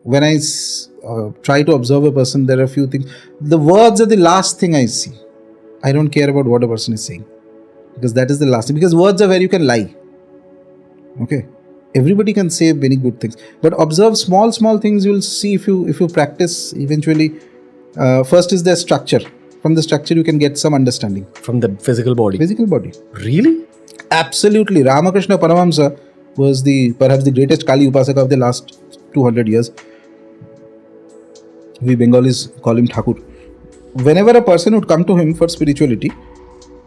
when I try to observe a person, there are a few things. The words are the last thing I see. I don't care about what a person is saying, because that is the last thing. Because words are where you can lie. Okay, everybody can say many good things, but observe small things. You will see if you practice eventually. First is their structure. From the structure, you can get some understanding. From the physical body. Physical body. Really? Absolutely. Ramakrishna Paramahamsa was perhaps the greatest Kali Upasaka of the last 200 years. We Bengalis call him Thakur. Whenever a person would come to him for spirituality,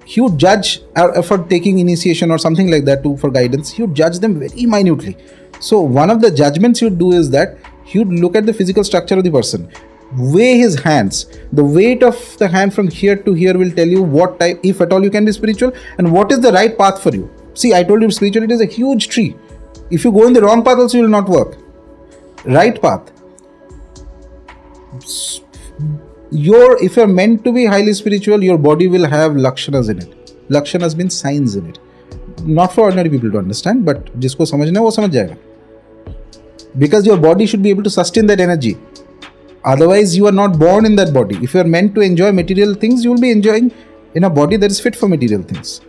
he would judge for taking initiation or something like that for guidance. He would judge them very minutely. So one of the judgments he would do is that he would look at the physical structure of the person, weigh his hands. The weight of the hand from here to here will tell you what type, if at all you can be spiritual, and what is the right path for you. See, I told you spirituality is a huge tree. If you go in the wrong path also, it will not work. Right path. If you're meant to be highly spiritual, your body will have lakshanas in it. Lakshanas means signs in it. Not for ordinary people to understand, but jisko samajhna hai, wo samajh jayega. Because your body should be able to sustain that energy. Otherwise, you are not born in that body. If you are meant to enjoy material things, you will be enjoying in a body that is fit for material things.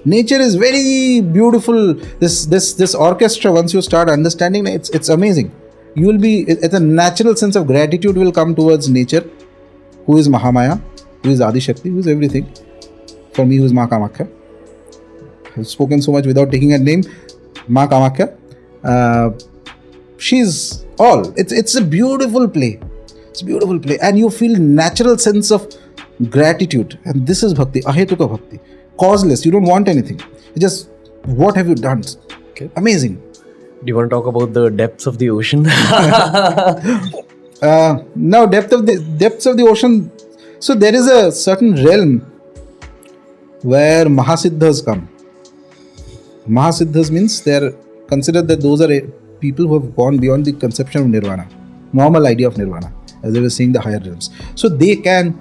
Nature is very beautiful. This orchestra, once you start understanding, it's amazing. You will be, it's a natural sense of gratitude will come towards nature, who is Mahamaya, who is Adi Shakti, who is everything. For me, who is Ma Kamakhya. I've spoken so much without taking her name. Ma Kamakhya. She's all. It's a beautiful play. It's a beautiful play. And you feel natural sense of gratitude. And this is bhakti, ahetuka bhakti. Causeless. You don't want anything. It's just, what have you done? Okay. Amazing. Do you want to talk about the depths of the ocean? Now, depths of the ocean. So there is a certain realm where Mahasiddhas come. Mahasiddhas means they are considered that those are people who have gone beyond the conception of Nirvana, normal idea of Nirvana, as they were saying, the higher realms. So they can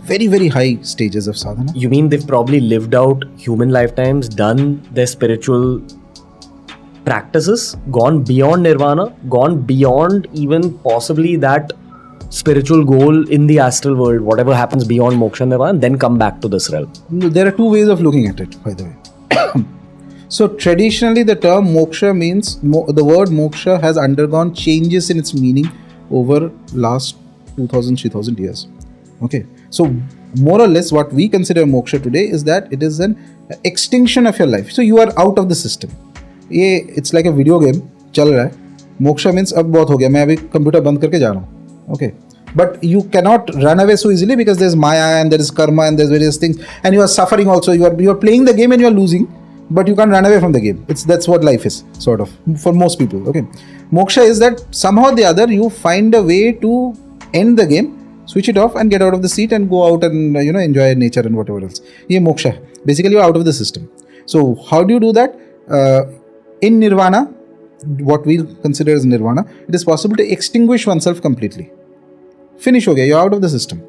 very, very high stages of sadhana. You mean they've probably lived out human lifetimes, done their spiritual practices, gone beyond Nirvana, gone beyond even possibly that spiritual goal in the astral world, whatever happens beyond moksha and Nirvana, and then come back to this realm? There are two ways of looking at it, by the way. So traditionally the term moksha means, the word moksha has undergone changes in its meaning over last 2000, 3000 years. Okay. So more or less what we consider moksha today is that it is an extinction of your life. So you are out of the system. It's like a video game, chal raha hai. Moksha means ab bahut ho gaya, main abhi computer band karke ja raha hu. Okay. But you cannot run away so easily because there's maya and there is karma and there's various things, and you are suffering also. You are playing the game and you are losing. But you can't run away from the game. That's what life is, sort of, for most people. Okay, moksha is that somehow or the other you find a way to end the game, switch it off, and get out of the seat and go out and enjoy nature and whatever else. Ye moksha hai. Basically, you're out of the system. So how do you do that? In Nirvana, what we consider as Nirvana, it is possible to extinguish oneself completely. Finish ho gaya. You're out of the system.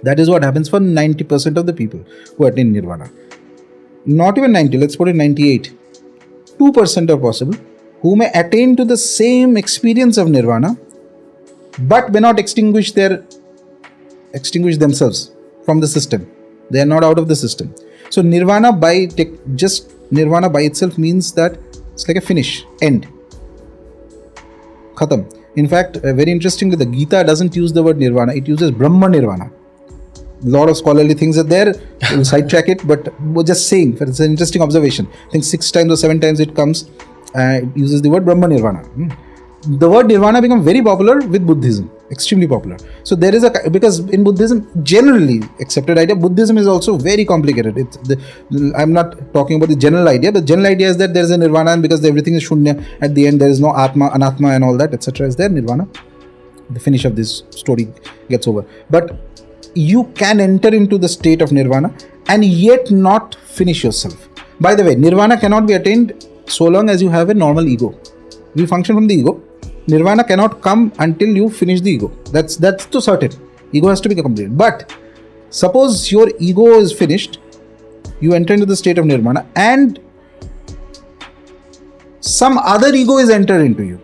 That is what happens for 90% of the people who attain Nirvana. Not even 90, let's put it 98. 2% are possible who may attain to the same experience of Nirvana, but may not extinguish themselves from the system. They are not out of the system. So Nirvana by itself means that it's like a finish, end. Khatam. In fact, very interestingly, the Gita doesn't use the word Nirvana, it uses Brahma Nirvana. A lot of scholarly things are there. We'll sidetrack it, but we're just saying, it's an interesting observation. I think 6 times or 7 times it comes, it uses the word Brahma Nirvana. The word Nirvana became very popular with Buddhism, extremely popular. So there is because in Buddhism, generally accepted idea, Buddhism is also very complicated. I'm not talking about the general idea, but the general idea is that there is a Nirvana, and because everything is Shunya, at the end there is no Atma, Anatma and all that, etc. is there, Nirvana. The finish of this story gets over. But you can enter into the state of Nirvana and yet not finish yourself. By the way, Nirvana cannot be attained so long as you have a normal ego. We function from the ego. Nirvana cannot come until you finish the ego. That's to certain. Ego has to be complete. But suppose your ego is finished, you enter into the state of Nirvana, and some other ego is entered into you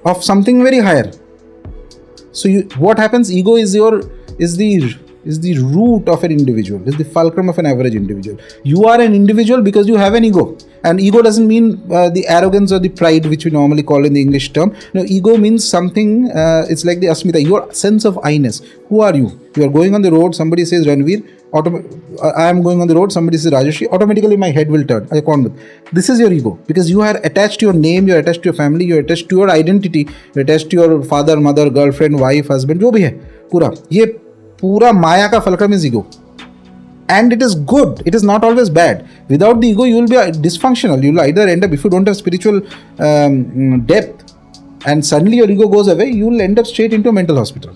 of something very higher. So what happens? Ego is the root of an individual, is the fulcrum of an average individual. You are an individual because you have an ego. And ego doesn't mean the arrogance or the pride which we normally call in the English term. No, ego means something, it's like the asmita, your sense of I-ness. Who are you? You are going on the road, somebody says Ranveer, I am going on the road, somebody says Rajarshi, automatically my head will turn. This is your ego, because you are attached to your name, you are attached to your family, you are attached to your identity, you are attached to your father, mother, girlfriend, wife, husband, जो भी है पूरा ये पूरा माया का fulcrum is ego. And it is good, it is not always bad. Without the ego you will be dysfunctional. You will either end up, if you don't have spiritual depth and suddenly your ego goes away, you will end up straight into a mental hospital.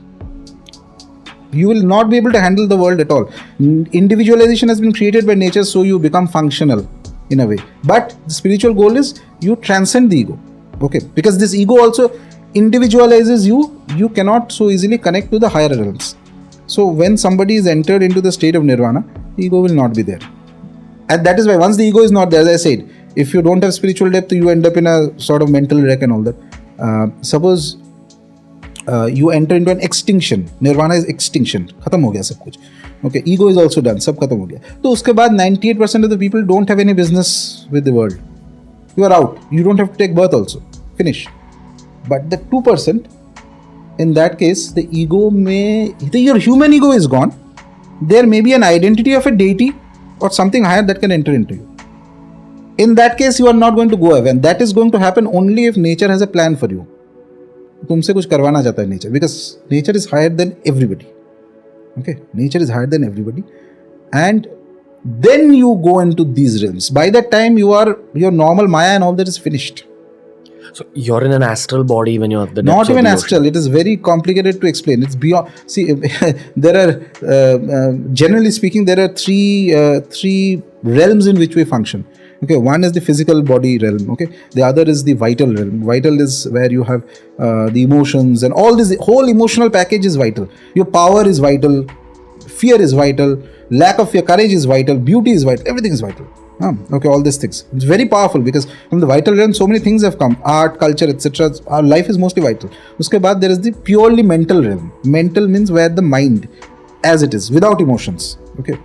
You will not be able to handle the world at all. Individualization has been created by nature, so you become functional in a way. But the spiritual goal is you transcend the ego. Okay, because this ego also individualizes you. You cannot so easily connect to the higher realms. So when somebody is entered into the state of nirvana, the ego will not be there. And that is why once the ego is not there, as I said, if you don't have spiritual depth, you end up in a sort of mental wreck and all that. Suppose you enter into an extinction. Nirvana is extinction. खत्म हो गया सब कुछ. Okay, ego is also done. सब खत्म हो गया. तो उसके बाद 98% of the people don't have any business with the world. You are out. You don't have to take birth also. Finish. But the 2%, in that case, the ego may, your human ego is gone. There may be an identity of a deity or something higher that can enter into you. In that case, you are not going to go away. And that is going to happen only if nature has a plan for you. तुमसे कुछ करवाना चाहता है nature, because nature is higher than everybody. Okay, nature is higher than everybody, and then you go into these realms. By that time, your normal maya and all that is finished. So you're in an astral body when you're at the depths Not of even the astral. ocean. It is very complicated to explain. It's beyond. See, there are generally speaking, there are three realms in which we function. Okay, one is the physical body realm. Okay, the other is the vital realm. Vital is where you have the emotions and all this. The whole emotional package is vital. Your power is vital. Fear is vital. Lack of fear, courage is vital. Beauty is vital. Everything is vital. Okay, all these things. It's very powerful because from the vital realm, so many things have come. Art, culture, etc. Our life is mostly vital. Uske baad there is the purely mental realm. Mental means where the mind, as it is, without emotions. Okay,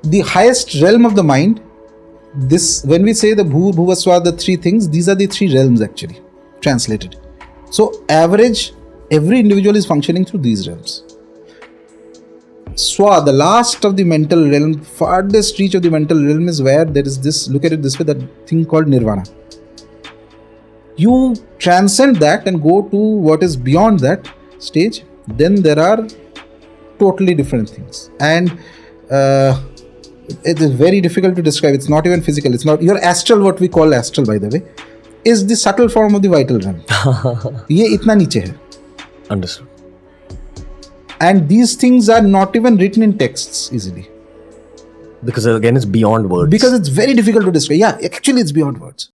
the highest realm of the mind. This, when we say the bhu, bhuvaswa, the three things, these are the three realms actually translated. So average, every individual is functioning through these realms. Swa, the last of the mental realm, farthest reach of the mental realm is where there is this, look at it this way, that thing called nirvana. You transcend that and go to what is beyond that stage, then there are totally different things. And it is very difficult to describe. It's not even physical. It's not your astral, what we call astral, by the way, is the subtle form of the vital realm. ये इतना नीचे है. Understood. And these things are not even written in texts easily. Because again, it's beyond words. Because it's very difficult to describe. Yeah, actually, it's beyond words.